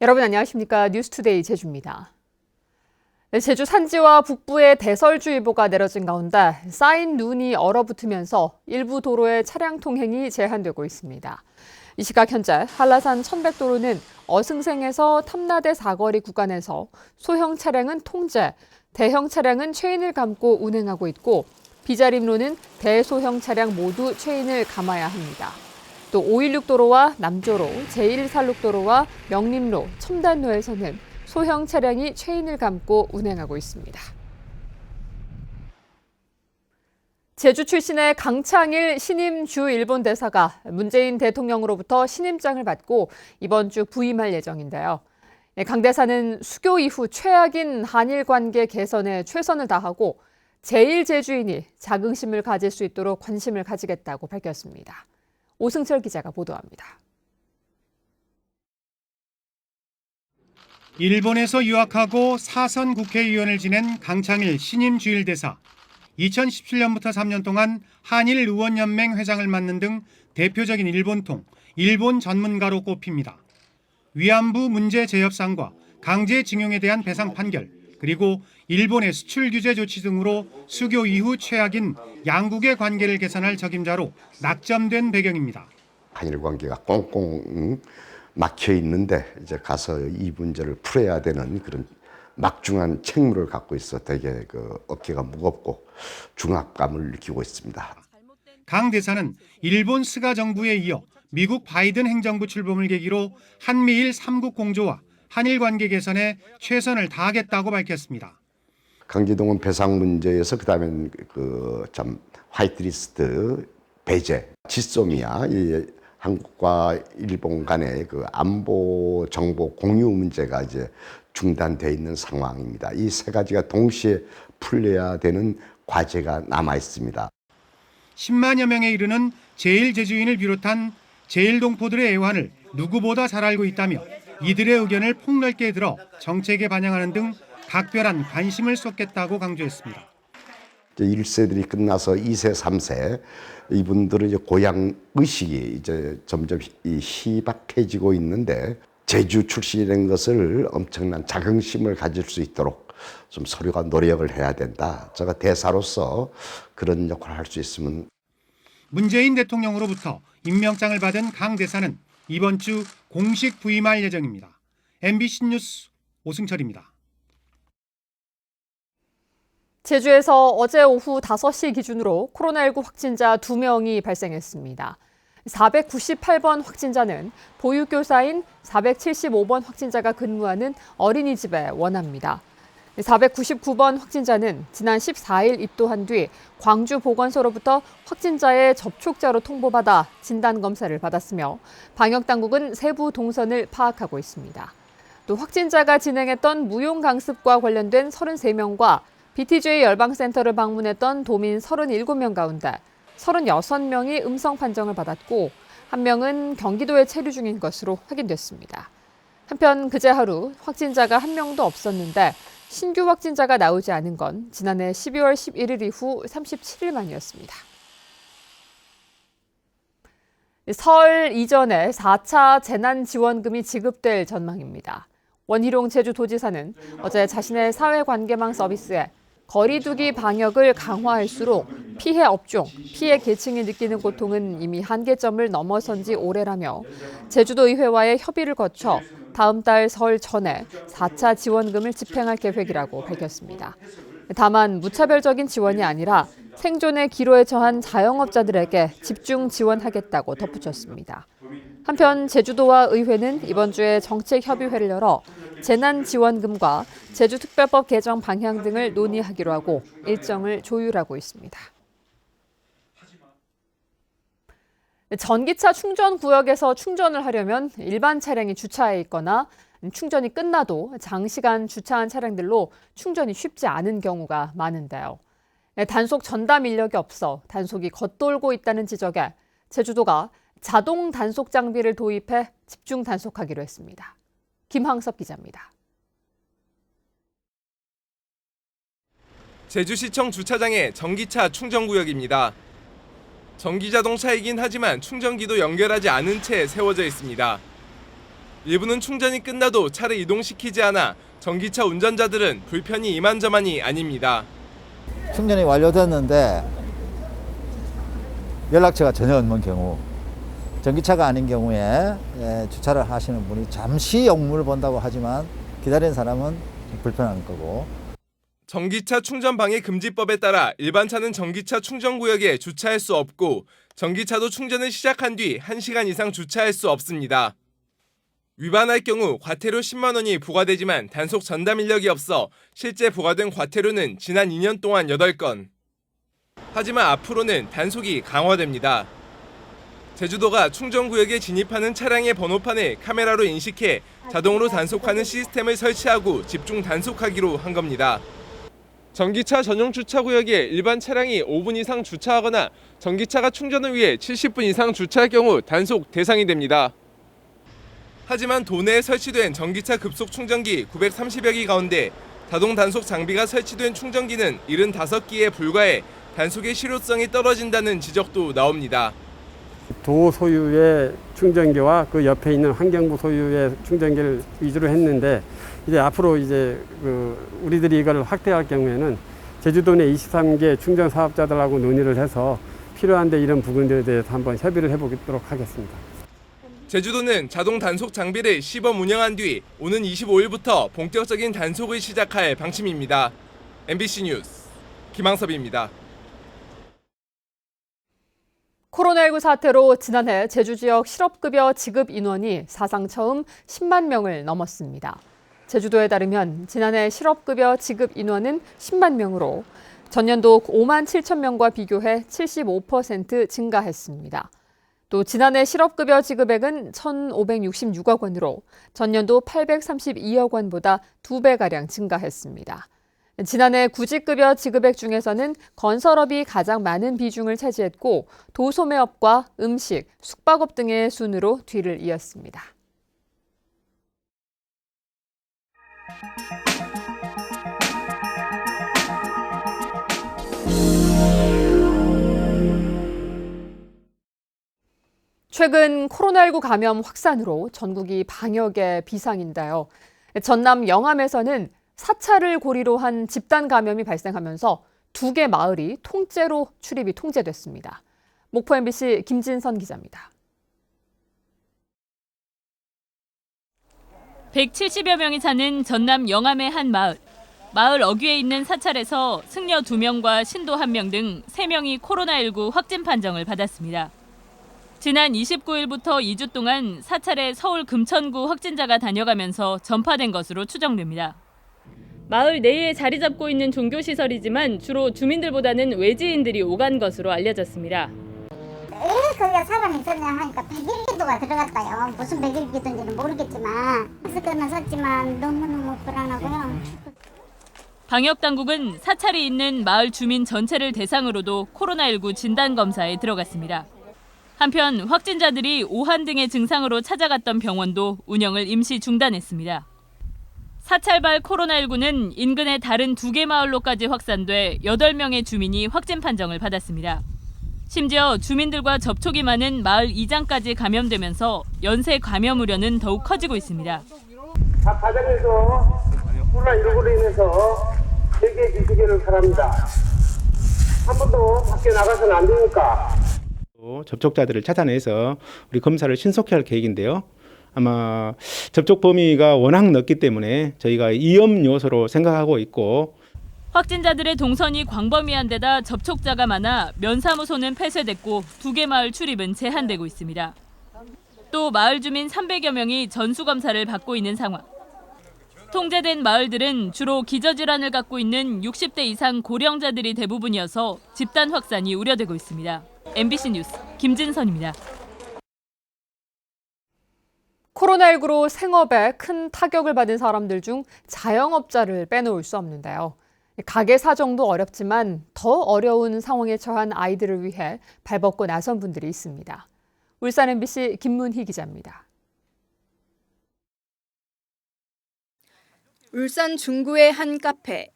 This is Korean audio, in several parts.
여러분 안녕하십니까? 뉴스투데이 제주입니다. 제주 산지와 북부에 대설주의보가 내려진 가운데 쌓인 눈이 얼어붙으면서 일부 도로의 차량 통행이 제한되고 있습니다. 이 시각 현재 한라산 천백도로는 어승생에서 탐라대 사거리 구간에서 소형 차량은 통제, 대형 차량은 체인을 감고 운행하고 있고 비자림로는 대소형 차량 모두 체인을 감아야 합니다. 또 516도로와 남조로, 제1살록도로와 명림로, 첨단로에서는 소형 차량이 체인을 감고 운행하고 있습니다. 제주 출신의 강창일 신임 주 일본 대사가 문재인 대통령으로부터 신임장을 받고 이번 주 부임할 예정인데요. 강 대사는 수교 이후 최악인 한일 관계 개선에 최선을 다하고 제1제주인이 자긍심을 가질 수 있도록 관심을 가지겠다고 밝혔습니다. 오승철 기자가 보도합니다. 일본에서 유학하고 사선 국회의원을 지낸 강창일 신임 주일대사. 2017년부터 3년 동안 한일 의원연맹 회장을 맡는 등 대표적인 일본통, 일본 전문가로 꼽힙니다. 위안부 문제 재협상과 강제징용에 대한 배상 판결, 그리고 일본의 수출 규제 조치 등으로 수교 이후 최악인 양국의 관계를 개선할 적임자로 낙점된 배경입니다. 한일 관계가 꽁꽁 막혀 있는데 이제 가서 이 문제를 풀어야 되는 그런 막중한 책무를 갖고 있어 되게 어깨가 무겁고 중압감을 느끼고 있습니다. 강 대사는 일본 스가 정부에 이어 미국 바이든 행정부 출범을 계기로 한미일 3국 공조와 한일 관계 개선에 최선을 다하겠다고 밝혔습니다. 강제동원 배상 문제에서 그다음에 참 화이트리스트 배제, 지소미아 이 한국과 일본 간의 안보 정보 공유 문제가 이제 중단돼 있는 상황입니다. 이 세 가지가 동시에 풀려야 되는 과제가 남아 있습니다. 10만여 명에 이르는 제1제주인을 비롯한 제1동포들의 애환을 누구보다 잘 알고 있다며 이들의 의견을 폭넓게 들어 정책에 반영하는 등 각별한 관심을 쏟겠다고 강조했습니다. 1세들이 끝나서 2세, 3세 이분들은 이제 고향 의식이 이제 점점 희박해지고 있는데 제주 출신인 것을 엄청난 자긍심을 가질 수 있도록 좀 서로가 노력을 해야 된다. 제가 대사로서 그런 역할을 할 수 있으면. 문재인 대통령으로부터 임명장을 받은 강 대사는 이번 주 공식 부임할 예정입니다. MBC 뉴스 오승철입니다. 제주에서 어제 오후 5시 기준으로 코로나19 확진자 2명이 발생했습니다. 498번 확진자는 보육교사인 475번 확진자가 근무하는 어린이집에 원합니다. 499번 확진자는 지난 14일 입도한 뒤 광주보건소로부터 확진자의 접촉자로 통보받아 진단검사를 받았으며 방역당국은 세부 동선을 파악하고 있습니다. 또 확진자가 진행했던 무용강습과 관련된 33명과 BTJ 열방센터를 방문했던 도민 37명 가운데 36명이 음성 판정을 받았고 1명은 경기도에 체류 중인 것으로 확인됐습니다. 한편 그제 하루 확진자가 1명도 없었는데 신규 확진자가 나오지 않은 건 지난해 12월 11일 이후 37일 만이었습니다. 설 이전에 4차 재난지원금이 지급될 전망입니다. 원희룡 제주도지사는 어제 자신의 사회관계망 서비스에 거리두기 방역을 강화할수록 피해 업종, 피해 계층이 느끼는 고통은 이미 한계점을 넘어선 지 오래라며 제주도의회와의 협의를 거쳐 다음 달 설 전에 4차 지원금을 집행할 계획이라고 밝혔습니다. 다만 무차별적인 지원이 아니라 생존의 기로에 처한 자영업자들에게 집중 지원하겠다고 덧붙였습니다. 한편 제주도와 의회는 이번 주에 정책협의회를 열어 재난지원금과 제주특별법 개정 방향 등을 논의하기로 하고 일정을 조율하고 있습니다. 전기차 충전 구역에서 충전을 하려면 일반 차량이 주차해 있거나 충전이 끝나도 장시간 주차한 차량들로 충전이 쉽지 않은 경우가 많은데요. 단속 전담 인력이 없어 단속이 겉돌고 있다는 지적에 제주도가 자동 단속 장비를 도입해 집중 단속하기로 했습니다. 김황섭 기자입니다. 제주시청 주차장의 전기차 충전구역입니다. 전기자동차이긴 하지만 충전기도 연결하지 않은 채 세워져 있습니다. 일부는 충전이 끝나도 차를 이동시키지 않아 전기차 운전자들은 불편이 이만저만이 아닙니다. 충전이 완료됐는데 연락처가 전혀 없는 경우, 전기차가 아닌 경우에 주차를 하시는 분이 잠시 영문을 본다고 하지만 기다리는 사람은 불편한 거고. 전기차 충전 방해 금지법에 따라 일반 차는 전기차 충전 구역에 주차할 수 없고 전기차도 충전을 시작한 뒤 1시간 이상 주차할 수 없습니다. 위반할 경우 과태료 10만 원이 부과되지만 단속 전담 인력이 없어 실제 부과된 과태료는 지난 2년 동안 8건. 하지만 앞으로는 단속이 강화됩니다. 제주도가 충전구역에 진입하는 차량의 번호판을 카메라로 인식해 자동으로 단속하는 시스템을 설치하고 집중 단속하기로 한 겁니다. 전기차 전용 주차구역에 일반 차량이 5분 이상 주차하거나 전기차가 충전을 위해 70분 이상 주차할 경우 단속 대상이 됩니다. 하지만 도내에 설치된 전기차 급속 충전기 930여 기 가운데 자동 단속 장비가 설치된 충전기는 75기에 불과해 단속의 실효성이 떨어진다는 지적도 나옵니다. 도 소유의 충전기와 그 옆에 있는 환경부 소유의 충전기를 위주로 했는데 이제 앞으로 이제 우리들이 이걸 확대할 경우에는 제주도 내 23개 충전 사업자들하고 논의를 해서 필요한데 이런 부분들에 대해서 한번 협의를 해보도록 하겠습니다. 제주도는 자동 단속 장비를 시범 운영한 뒤 오는 25일부터 본격적인 단속을 시작할 방침입니다. MBC 뉴스 김항섭입니다. 코로나19 사태로 지난해 제주 지역 실업급여 지급 인원이 사상 처음 10만 명을 넘었습니다. 제주도에 따르면 지난해 실업급여 지급 인원은 10만 명으로 전년도 5만 7천 명과 비교해 75% 증가했습니다. 또 지난해 실업급여 지급액은 1,566억 원으로 전년도 832억 원보다 2배가량 증가했습니다. 지난해 구직급여 지급액 중에서는 건설업이 가장 많은 비중을 차지했고 도소매업과 음식, 숙박업 등의 순으로 뒤를 이었습니다. 최근 코로나19 감염 확산으로 전국이 방역에 비상인데요. 전남 영암에서는 사찰을 고리로 한 집단 감염이 발생하면서 2개 마을이 통째로 출입이 통제됐습니다. 목포 MBC 김진선 기자입니다. 170여 명이 사는 전남 영암의 한 마을. 마을 어귀에 있는 사찰에서 승려 2명과 신도 1명 등 3명이 코로나19 확진 판정을 받았습니다. 지난 29일부터 2주 동안 사찰에 서울 금천구 확진자가 다녀가면서 전파된 것으로 추정됩니다. 마을 내에 자리 잡고 있는 종교시설이지만 주로 주민들보다는 외지인들이 오간 것으로 알려졌습니다. 거기가 사람이 있었냐 하니까 100일기도가 들어갔다요. 무슨 100일기도인지는 모르겠지만 마스크는 썼지만 너무너무 불안하고요. 방역당국은 사찰이 있는 마을 주민 전체를 대상으로도 코로나19 진단검사에 들어갔습니다. 한편 확진자들이 오한 등의 증상으로 찾아갔던 병원도 운영을 임시 중단했습니다. 사찰발 코로나19는 인근의 다른 2개 마을로까지 확산돼 8명의 주민이 확진 판정을 받았습니다. 심지어 주민들과 접촉이 많은 마을 이장까지 감염되면서 연쇄 감염 우려는 더욱 커지고 있습니다. 각 가정에서 코로나19로 인해서 대기해 주시기를 바랍니다. 한 번도 밖에 나가서는 안 되니까. 접촉자들을 찾아내서 우리 검사를 신속히 할 계획인데요. 아마 접촉 범위가 워낙 넓기 때문에 저희가 위험 요소로 생각하고 있고 확진자들의 동선이 광범위한 데다 접촉자가 많아 면사무소는 폐쇄됐고 2개 마을 출입은 제한되고 있습니다. 또 마을 주민 300여 명이 전수검사를 받고 있는 상황. 통제된 마을들은 주로 기저질환을 갖고 있는 60대 이상 고령자들이 대부분이어서 집단 확산이 우려되고 있습니다. MBC 뉴스 김진선입니다. 코로나19로 생업에 큰 타격을 받은 사람들 중 자영업자를 빼놓을 수 없는데요. 가게 사정도 어렵지만 더 어려운 상황에 처한 아이들을 위해 발벗고 나선 분들이 있습니다. 울산 MBC 김문희 기자입니다. 울산 중구의 한 카페.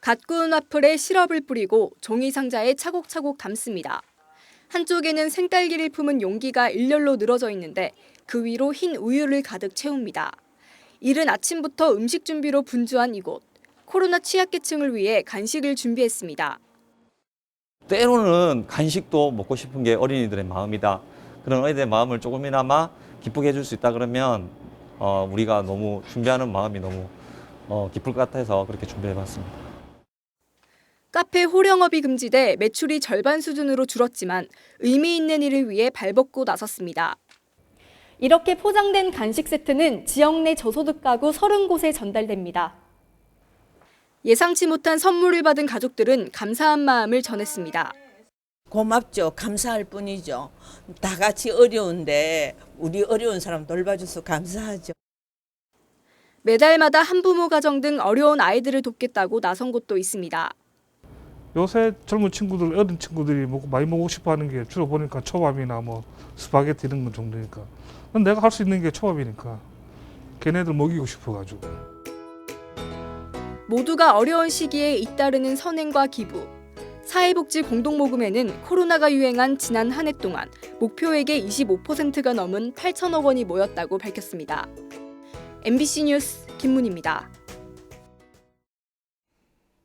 갓 구운 와플에 시럽을 뿌리고 종이 상자에 차곡차곡 담습니다. 한쪽에는 생딸기를 품은 용기가 일렬로 늘어져 있는데 그 위로 흰 우유를 가득 채웁니다. 이른 아침부터 음식 준비로 분주한 이곳. 코로나 취약계층을 위해 간식을 준비했습니다. 때로는 간식도 먹고 싶은 게 어린이들의 마음이다. 그런 어린이들의 마음을 조금이나마 기쁘게 해줄 수 있다 그러면 우리가 너무 준비하는 마음이 너무 기쁠 것 같아서 그렇게 준비해봤습니다. 카페 호령업이 금지돼 매출이 절반 수준으로 줄었지만 의미 있는 일을 위해 발벗고 나섰습니다. 이렇게 포장된 간식 세트는 지역 내 저소득 가구 30곳에 전달됩니다. 예상치 못한 선물을 받은 가족들은 감사한 마음을 전했습니다. 고맙죠. 감사할 뿐이죠. 다 같이 어려운데 우리 어려운 사람 돌봐줘서 감사하죠. 매달마다 한부모 가정 등 어려운 아이들을 돕겠다고 나선 곳도 있습니다. 요새 젊은 친구들, 어린 친구들이 많이 먹고 싶어 하는 게 주로 보니까 초밥이나 뭐 스파게티 이런 건 정도니까. 내가 할 수 있는 게 초밥이니까. 걔네들 먹이고 싶어가지고. 모두가 어려운 시기에 잇따르는 선행과 기부. 사회복지 공동모금에는 코로나가 유행한 지난 한 해 동안 목표액의 25%가 넘은 8천억 원이 모였다고 밝혔습니다. MBC 뉴스 김문희입니다.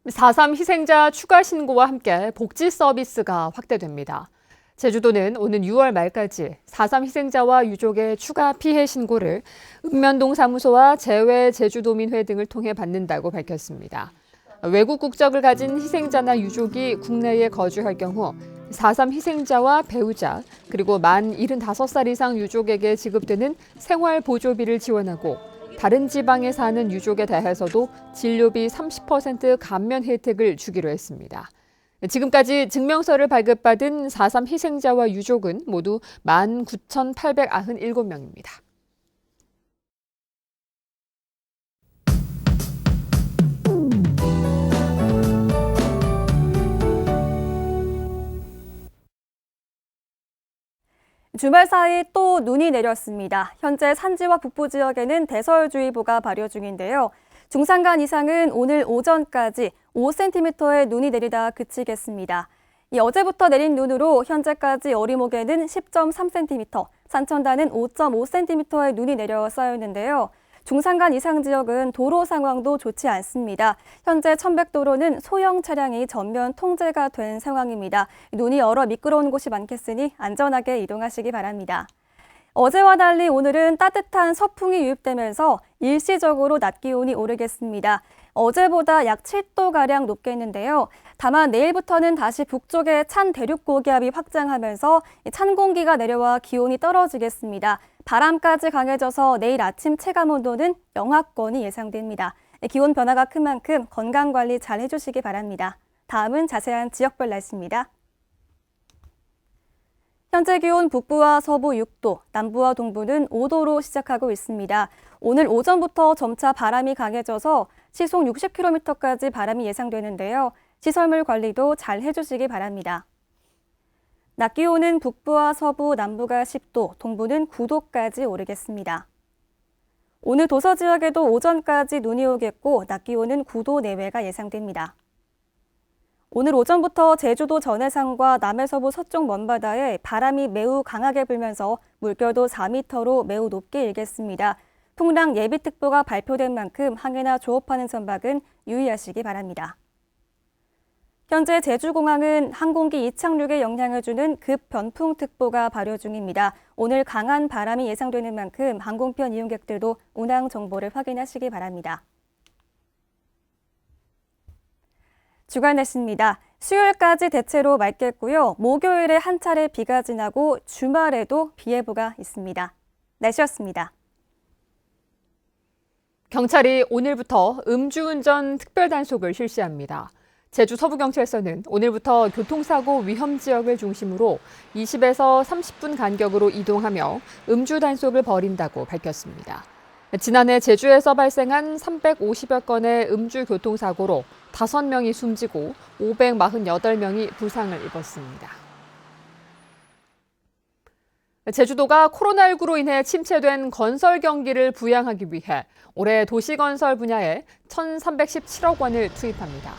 4.3 희생자 추가 신고와 함께 복지 서비스가 확대됩니다. 제주도는 오는 6월 말까지 4.3 희생자와 유족의 추가 피해 신고를 읍면동 사무소와 재외 제주도민회 등을 통해 받는다고 밝혔습니다. 외국 국적을 가진 희생자나 유족이 국내에 거주할 경우 4.3 희생자와 배우자 그리고 만 75살 이상 유족에게 지급되는 생활보조비를 지원하고 다른 지방에 사는 유족에 대해서도 진료비 30% 감면 혜택을 주기로 했습니다. 지금까지 증명서를 발급받은 4.3 희생자와 유족은 모두 19,897명입니다. 주말 사이 또 눈이 내렸습니다. 현재 산지와 북부 지역에는 대설주의보가 발효 중인데요. 중산간 이상은 오늘 오전까지 5cm의 눈이 내리다 그치겠습니다. 어제부터 내린 눈으로 현재까지 어리목에는 10.3cm, 산천단은 5.5cm의 눈이 내려 쌓였는데요. 중산간 이상 지역은 도로 상황도 좋지 않습니다. 현재 천백도로는 소형 차량이 전면 통제가 된 상황입니다. 눈이 얼어 미끄러운 곳이 많겠으니 안전하게 이동하시기 바랍니다. 어제와 달리 오늘은 따뜻한 서풍이 유입되면서 일시적으로 낮 기온이 오르겠습니다. 어제보다 약 7도가량 높겠는데요. 다만 내일부터는 다시 북쪽에 찬 대륙 고기압이 확장하면서 찬 공기가 내려와 기온이 떨어지겠습니다. 바람까지 강해져서 내일 아침 체감온도는 영하권이 예상됩니다. 기온 변화가 큰 만큼 건강관리 잘 해주시기 바랍니다. 다음은 자세한 지역별 날씨입니다. 현재 기온 북부와 서부 6도, 남부와 동부는 5도로 시작하고 있습니다. 오늘 오전부터 점차 바람이 강해져서 시속 60km까지 바람이 예상되는데요. 시설물 관리도 잘 해주시기 바랍니다. 낮 기온은 북부와 서부, 남부가 10도, 동부는 9도까지 오르겠습니다. 오늘 도서 지역에도 오전까지 눈이 오겠고 낮 기온은 9도 내외가 예상됩니다. 오늘 오전부터 제주도 전해상과 남해서부 서쪽 먼바다에 바람이 매우 강하게 불면서 물결도 4m로 매우 높게 일겠습니다. 풍랑 예비특보가 발표된 만큼 항해나 조업하는 선박은 유의하시기 바랍니다. 현재 제주공항은 항공기 이착륙에 영향을 주는 급변풍특보가 발효 중입니다. 오늘 강한 바람이 예상되는 만큼 항공편 이용객들도 운항 정보를 확인하시기 바랍니다. 주간 날씨입니다. 수요일까지 대체로 맑겠고요. 목요일에 한 차례 비가 지나고 주말에도 비 예보가 있습니다. 날씨였습니다. 경찰이 오늘부터 음주운전 특별단속을 실시합니다. 제주 서부경찰서는 오늘부터 교통사고 위험 지역을 중심으로 20에서 30분 간격으로 이동하며 음주 단속을 벌인다고 밝혔습니다. 지난해 제주에서 발생한 350여 건의 음주 교통사고로 5명이 숨지고 548명이 부상을 입었습니다. 제주도가 코로나19로 인해 침체된 건설 경기를 부양하기 위해 올해 도시건설 분야에 1,317억 원을 투입합니다.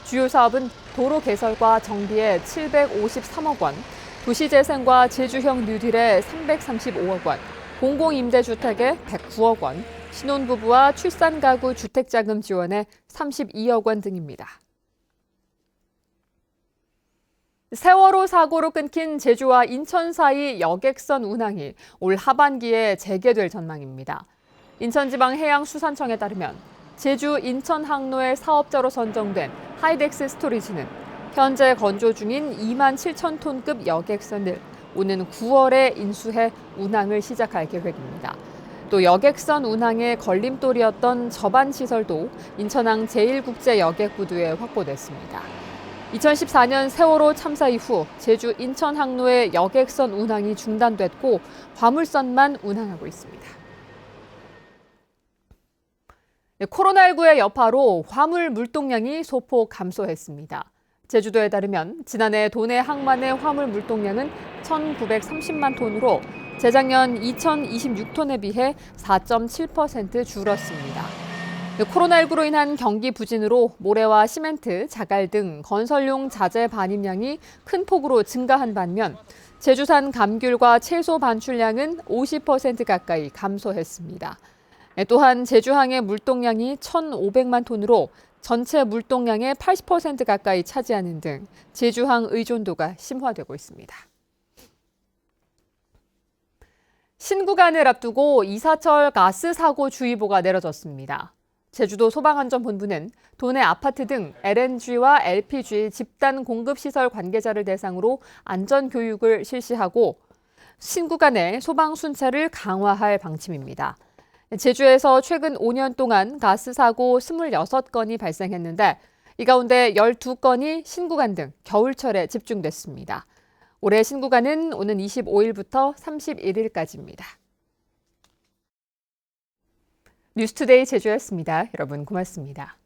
주요 사업은 도로 개설과 정비에 753억 원, 도시재생과 제주형 뉴딜에 335억 원, 공공임대주택에 109억 원, 신혼부부와 출산가구 주택자금 지원에 32억 원 등입니다. 세월호 사고로 끊긴 제주와 인천 사이 여객선 운항이 올 하반기에 재개될 전망입니다. 인천지방해양수산청에 따르면 제주 인천 항로의 사업자로 선정된 하이덱스 스토리지는 현재 건조 중인 2만 7천 톤급 여객선을 오는 9월에 인수해 운항을 시작할 계획입니다. 또 여객선 운항의 걸림돌이었던 저반 시설도 인천항 제1국제여객부두에 확보됐습니다. 2014년 세월호 참사 이후 제주 인천 항로의 여객선 운항이 중단됐고 화물선만 운항하고 있습니다. 코로나19의 여파로 화물 물동량이 소폭 감소했습니다. 제주도에 따르면 지난해 도내 항만의 화물 물동량은 1,930만 톤으로 재작년 2,026톤에 비해 4.7% 줄었습니다. 코로나19로 인한 경기 부진으로 모래와 시멘트, 자갈 등 건설용 자재 반입량이 큰 폭으로 증가한 반면 제주산 감귤과 채소 반출량은 50% 가까이 감소했습니다. 또한 제주항의 물동량이 1,500만 톤으로 전체 물동량의 80% 가까이 차지하는 등 제주항 의존도가 심화되고 있습니다. 신구간을 앞두고 이사철 가스 사고 주의보가 내려졌습니다. 제주도 소방안전본부는 도내 아파트 등 LNG와 LPG 집단 공급시설 관계자를 대상으로 안전교육을 실시하고 신구간의 소방 순찰을 강화할 방침입니다. 제주에서 최근 5년 동안 가스 사고 26건이 발생했는데 이 가운데 12건이 신구간 등 겨울철에 집중됐습니다. 올해 신구간은 오는 25일부터 31일까지입니다. 뉴스투데이 제주였습니다. 여러분 고맙습니다.